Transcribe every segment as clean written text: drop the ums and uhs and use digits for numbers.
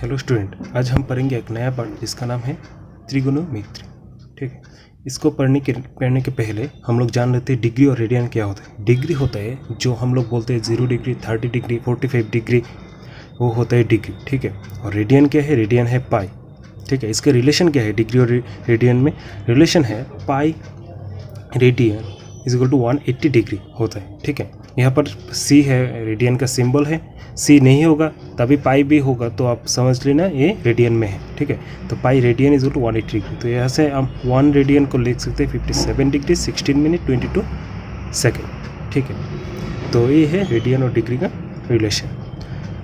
Hello student, आज हम पढ़ेंगे एक नया पार्ट जिसका नाम है त्रिगोनोमेट्री। ठीक है, इसको पढ़ने के पहले हम लोग जान लेते हैं डिग्री और रेडियन क्या होता है। डिग्री होता है जो हम लोग बोलते हैं 0 डिग्री, 30 डिग्री, 45 डिग्री, वो होता है डिग्री। ठीक है, और रेडियन क्या है? रेडियन है पाई। ठीक है, इसके रिलेशन क्या है डिग्री और रेडियन में? रिलेशन है pi radian is equal to 180 degree होता है। ठीक है, यहाँ पर सी है, रेडियन का सिंबल है। सी नहीं होगा तभी पाई भी होगा, तो आप समझ लेना ये रेडियन में है। ठीक है, तो pi radian is equal to 180 degree. तो यहाँ से हम 1 रेडियन को लिख सकते हैं 57 डिग्री 16 मिनट 22 सेकेंड। ठीक है, तो ये है रेडियन और डिग्री का रिलेशन।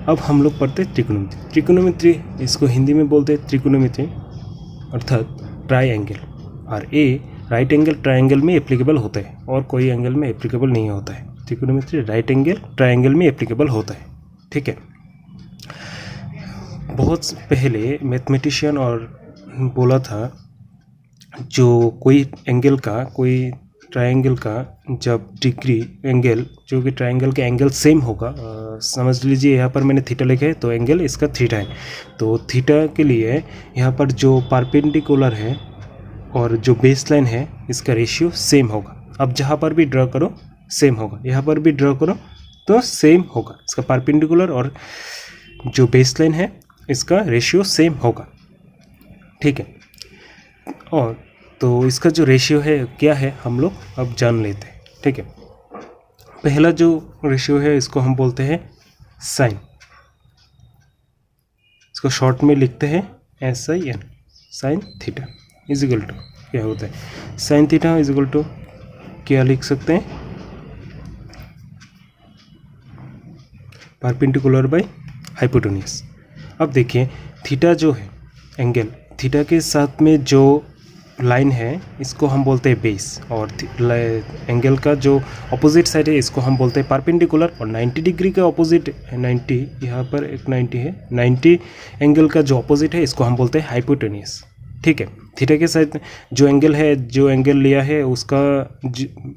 अब हम लोग पढ़ते हैं त्रिकोणमिति। त्रिकोणमिति इसको हिंदी में बोलते हैं त्रिकोणमिति अर्थात ट्राइंगल। और ये राइट एंगल ट्राइंगल में एप्लीकेबल होता है और कोई एंगल में एप्लीकेबल नहीं होता है। त्रिकोणमिति राइट एंगल ट्राइंगल में एप्लीकेबल होता है। ठीक है, बहुत पहले मैथमेटिशियन और बोला था जो कोई एंगल का, कोई ट्राइंगल का जब डिग्री एंगल जो कि ट्राइंगल के एंगल सेम होगा, समझ लीजिए यहाँ पर मैंने थीटा लिखा है तो एंगल इसका थीटा है। तो थीटा के लिए यहाँ पर जो परपेंडिकुलर है और जो बेस लाइन है इसका रेशियो सेम होगा। अब जहाँ पर भी ड्रॉ करो सेम होगा, यहाँ पर भी ड्रॉ करो तो सेम होगा। इसका परपेंडिकुलर और जो बेस लाइन है इसका रेशियो सेम होगा। ठीक है, और तो इसका जो रेशियो है क्या है हम लोग अब जान लेते हैं। ठीक है, पहला जो रेशियो है इसको हम बोलते हैं साइन। इसको शॉर्ट में लिखते हैं SIN, sine theta is equal to क्या होता है? Sine theta is equal to क्या लिख सकते हैं? Perpendicular by hypotenuse. अब देखिए थीटा जो है एंगल, थीटा के साथ में जो लाइन है इसको हम बोलते हैं बेस, और एंगल का जो अपोजिट साइड है इसको हम बोलते हैं परपेंडिकुलर। और 90 डिग्री का अपोजिट 90, यहाँ पर एक 90 है, 90 एंगल का जो अपोजिट है इसको हम बोलते हैं हाइपोटेन्यूज। ठीक है, थीटा के साथ जो एंगल है, जो एंगल लिया है उसका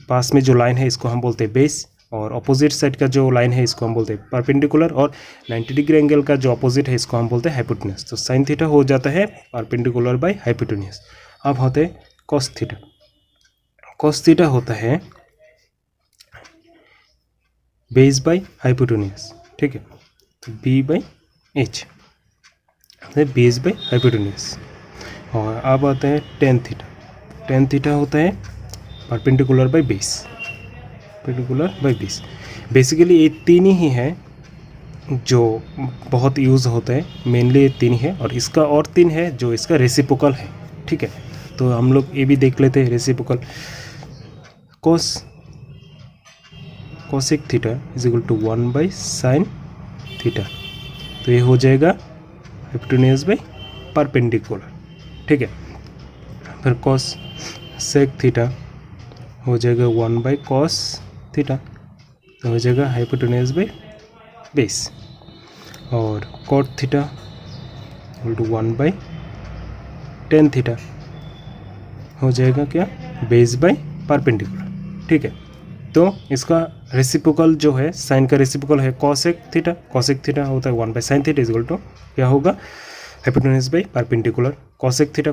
पास में जो लाइन है इसको हम बोलते हैं बेस, और अपोजिट साइड का जो लाइन है इसको हम बोलते हैं परपेंडिकुलर, और 90 डिग्री एंगल का जो अपोजिट है इसको हम बोलते हैं हाइपोटेन्यूज। तो साइन थीटा हो जाता है परपेंडिकुलर बाय हाइपोटेन्यूज। अब होते हैं कॉस थीटा। कॉस थीटा होता है बेस बाय हाइपोटेन्यूज। ठीक है, तो B by H base by hypotenuse. और अब आता है टेन थीटा। टेन थीटा होता है perpendicular by base, perpendicular by base. Basically ये तीन ही है जो बहुत यूज़ होता है, मेनली ये तीन है, और इसका और तीन है जो इसका रेसिप्रोकल है। ठीक है, तो हम लोग ये भी देख लेते हैं reciprocal. Cosec theta is equal to 1 by sine theta, तो ये हो जाएगा हाइपोटेन्यूज बाई परपेंडिकुलर। ठीक है, फिर कॉस सेक थीटा हो जाएगा 1 बाई कॉस थीटा, तो हो जाएगा हाइपोटेन्यूज बाई बेस। और cot theta equal to 1 by tan theta हो जाएगा क्या? Base by perpendicular. ठीक है, तो इसका रेसिप्रोकल जो है साइन का रेसिप्रोकल है कॉसेक थीटा। कॉसेक थीटा होता है 1 by sine theta is equal to क्या होगा? Hypotenuse by perpendicular. Cosec theta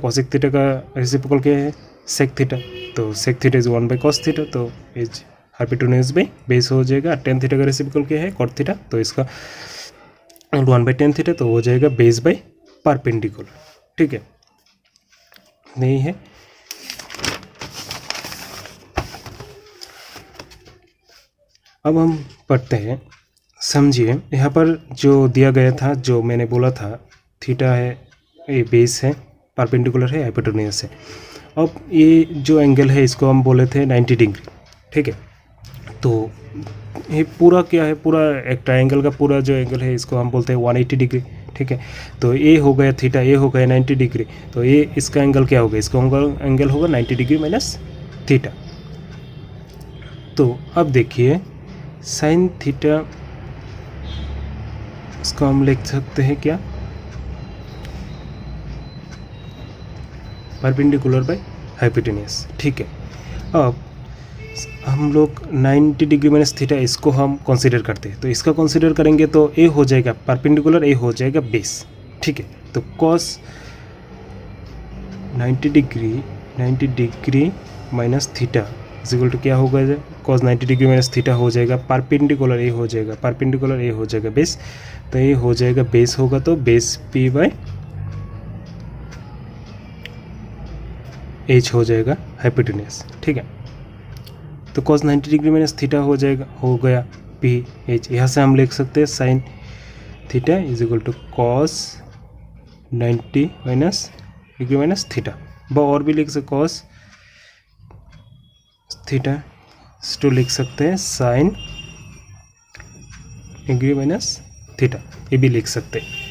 का रेसिप्रोकल क्या है? सेक थीटा, तो sec theta is 1 by cos theta, तो इज हाइपोटेन्यूज बाई बेस हो जाएगा। टेन थीटा का रेसिप्रोकल क्या है? कॉट थीटा, तो इसका 1 बाई टेन थीटा, तो हो जाएगा बेस बाई परपेंडिकुलर। ठीक है, नहीं है। अब हम पढ़ते हैं, समझिए यहाँ पर जो दिया गया था, जो मैंने बोला था थीटा है, ये बेस है, परपेंडिकुलर है, हाइपोटेन्यूज है। अब ये जो एंगल है इसको हम बोले थे 90 डिग्री। ठीक है, तो ये पूरा क्या है? पूरा एक ट्रायंगल का पूरा जो एंगल है इसको हम बोलते हैं 180 डिग्री। ठीक है, तो ये हो गया थीटा, ये हो गया 90 डिग्री, तो ये इसका एंगल क्या होगा? इसका एंगल होगा 90 डिग्री माइनस थीटा। तो अब देखिए साइन थीटा, इसको हम लिख सकते हैं क्या? Perpendicular by hypotenuse. ठीक है, अब हम लोग 90 डिग्री माइनस थीटा इसको हम कंसीडर करते हैं, तो इसका कंसीडर करेंगे तो ए हो जाएगा परपेंडिकुलर, ए हो जाएगा बेस। ठीक है। तो cos 90 degree minus theta equal to क्या होगा, कॉस 90 डिग्री माइनस थीटा हो जाएगा परपेंडिकुलर ए हो जाएगा, परपेंडिकुलर ए हो जाएगा बेस, तो ये हो जाएगा बेस होगा तो बेस पी बाई एच हो जाएगा हाइपोटेन्यूज। ठीक है, तो कॉस 90 डिग्री माइनस थीटा हो जाएगा, हो गया पी एच। यहाँ से हम लिख सकते हैं sine theta is equal to cos 90 minus degree minus theta, और भी लिख सकते कॉस थीटा तो लिख सकते हैं साइन डिग्री माइनस थीटा, ये भी लिख सकते हैं।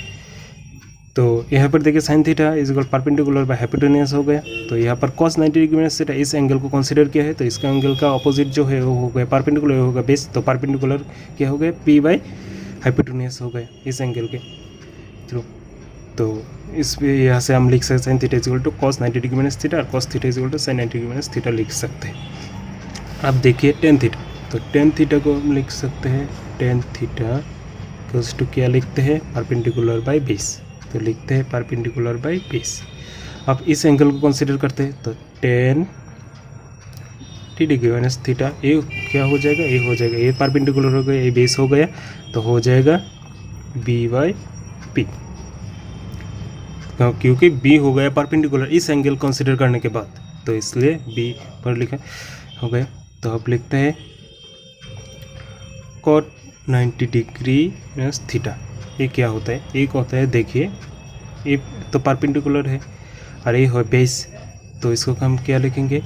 तो यहाँ पर देखिए sign theta is equal perpendicular by hypotenuse हो गया, तो यहाँ पर cos 90 डिग्री माइनस थीटा इस एंगल को कंसीडर किया है, तो इसका एंगल का ऑपोजिट जो है वो हो गया परपेंडिकुलर होगा बेस, तो परपेंडिकुलर क्या हो गया पी बाई हाइपोटेन्यूज हो गया इस एंगल के थ्रू। तो इस यहाँ से हम लिख सकते हैं sine theta is equal to cos 90 degree minus theta और cos theta is equal to sine 90 degree minus theta लिख सकते हैं। अब देखिए टेन थीटा, तो टेन थीटा को हम लिख सकते हैं टेन थीटा इक्वल्स टू क्या लिखते हैं परपेंडिकुलर बाय बेस, तो लिखते हैं परपेंडिकुलर बाय बेस। अब इस एंगल को कंसीडर करते हैं, तो ten T degree minus theta ये क्या हो जाएगा, ये हो जाएगा, ये परपेंडिकुलर हो गया, ये बेस हो गया, तो हो जाएगा बी बाई पी, क्योंकि बी हो गया परपेंडिकुलर इस एंगल कंसीडर करने के बाद, तो इसलिए बी पर लिखा हो गया। तो अब लिखते हैं cot 90 डिग्री माइनस थीटा, ये क्या होता है, एक होता है देखिए ये तो परपेंडिकुलर है और ये हो बेस, तो इसको हम क्या लिखेंगे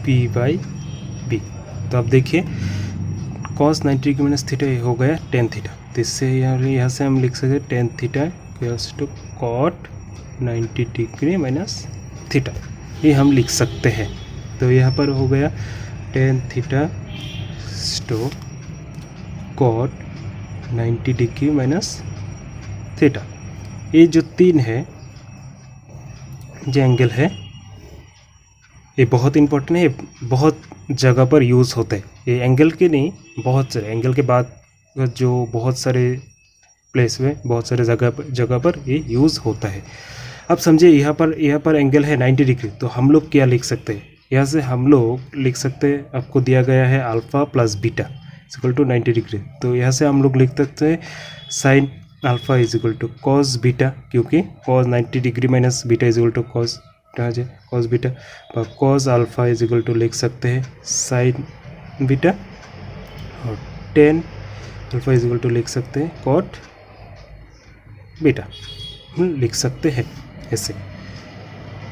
p बाई बी। तो अब देखिए cos 90 डिग्री माइनस थीटा ये हो गया टेन थीटा, तो इससे यहाँ से हम लिख सकते हैं tan theta equals to cot 90 degree minus theta, ये हम लिख सकते हैं। तो यहाँ पर हो गया tan theta two cot 90 degree minus theta. ये जो तीन है जो एंगल है ये बहुत इंपॉर्टेंट है, बहुत जगह पर यूज़ होते हैं, ये एंगल के नहीं बहुत सारे एंगल के बाद जो बहुत सारे प्लेस में बहुत सारे जगह पर ये यूज़ होता है। अब समझिए यहाँ पर एंगल है 90 डिग्री, तो हम लोग क्या लिख सकते हैं, यहाँ से हम लोग लिख सकते हैं आपको दिया गया है alpha plus beta equal to 90 degree, तो यहाँ से हम लोग लिख सकते हैं sine alpha is equal to cos beta, क्योंकि cos 90 degree minus beta is equal to cos cos beta, और cos alpha is equal to लिख सकते हैं साइन बीटा, और tan alpha is equal to लिख सकते हैं कॉट बीटा लिख सकते हैं ऐसे।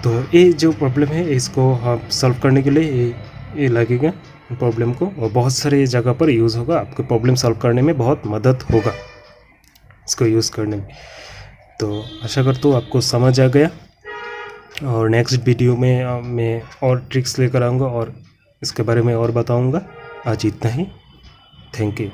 तो ये जो प्रॉब्लम है इसको आप सॉल्व करने के लिए ये लगेगा प्रॉब्लम को, और बहुत सारे जगह पर यूज़ होगा, आपको प्रॉब्लम सॉल्व करने में बहुत मदद होगा इसको यूज़ करने में। तो आशा करता हूँ आपको समझ आ गया, और नेक्स्ट वीडियो में मैं और ट्रिक्स लेकर आऊँगा और इसके बारे में और बताऊँगा। आज इतना ही, थैंक यू।